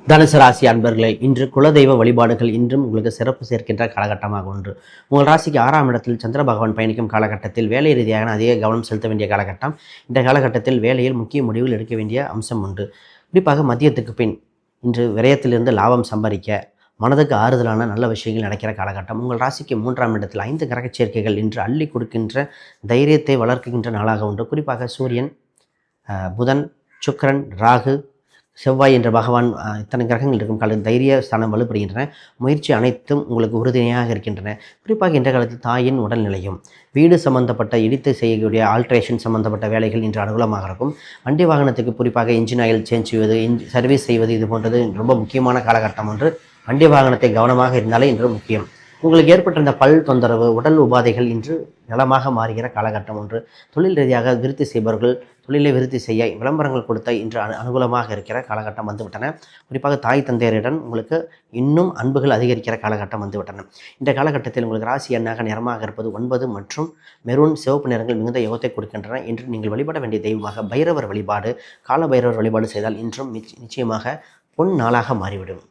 தனுசு ராசி அன்பர்களே, இன்று குலதெய்வ வழிபாடுகள் இன்றும் உங்களுக்கு சிறப்பு சேர்க்கின்ற காலகட்டமாக ஒன்று. உங்கள் ராசிக்கு 6ஆம் இடத்தில் சந்திர பகவான் பயணிக்கும் காலகட்டத்தில் வேலை ரீதியாக அதிக கவனம் செலுத்த வேண்டிய காலகட்டம். இந்த காலகட்டத்தில் வேலையில் முக்கிய முடிவுகள் எடுக்க வேண்டிய அம்சம் உண்டு. குறிப்பாக மதியத்துக்கு பின் இன்று விரயத்திலிருந்து லாபம் சம்பாதிக்க மனதுக்கு ஆறுதலான நல்ல விஷயங்கள் நடக்கிற காலகட்டம். உங்கள் ராசிக்கு 3ஆம் இடத்தில் 5 கிரக சேர்க்கைகள் இன்று அள்ளி கொடுக்கின்ற தைரியத்தை வளர்க்கின்ற நாளாக உண்டு. குறிப்பாக சூரியன், புதன், சுக்கிரன், ராகு, செவ்வாய் என்ற பகவான், இத்தனை கிரகங்கள் இருக்கும் கால தைரிய ஸ்தானம் வலுப்படுகின்றன. முயற்சி அனைத்தும் உங்களுக்கு உறுதுணையாக இருக்கின்றன. குறிப்பாக இன்ற காலத்தில் தாயின் உடல்நிலையும் வீடு சம்பந்தப்பட்ட இடித்து செய்யக்கூடிய ஆல்ட்ரேஷன் சம்பந்தப்பட்ட வேலைகள் இன்று அனுகூலமாக இருக்கும். வண்டி வாகனத்துக்கு குறிப்பாக இன்ஜின் ஆயில் சேஞ்ச் செய்வது, சர்வீஸ் செய்வது, இது போன்றது ரொம்ப முக்கியமான காலகட்டம் ஒன்று. வண்டி வாகனத்தை கவனமாக இருந்தாலே இன்று முக்கியம். உங்களுக்கு ஏற்பட்டிருந்த பல் தொந்தரவு, உடல் உபாதைகள் இன்று நலமாக மாறுகிற காலகட்டம் ஒன்று. தொழில் ரீதியாக விருத்தி செய்பவர்கள் தொழிலை விருத்தி செய்ய விளம்பரங்கள் கொடுத்த இன்று அனுகூலமாக இருக்கிற காலகட்டம் வந்துவிட்டன. குறிப்பாக தாய் தந்தையரிடம் உங்களுக்கு இன்னும் அன்புகள் அதிகரிக்கிற காலகட்டம் வந்துவிட்டன. இந்த காலகட்டத்தில் உங்களுக்கு ராசி எண்ணாக நிறமாக இருப்பது 9 மற்றும் மெரூன், சிவப்பு நிறங்கள் மிகுந்த யோகத்தை கொடுக்கின்றன. இன்று நீங்கள் வழிபட வேண்டிய தெய்வமாக பைரவர் வழிபாடு, கால பைரவர் வழிபாடு செய்தால் இன்றும் நிச்சயமாக பொன் நாளாக மாறிவிடும்.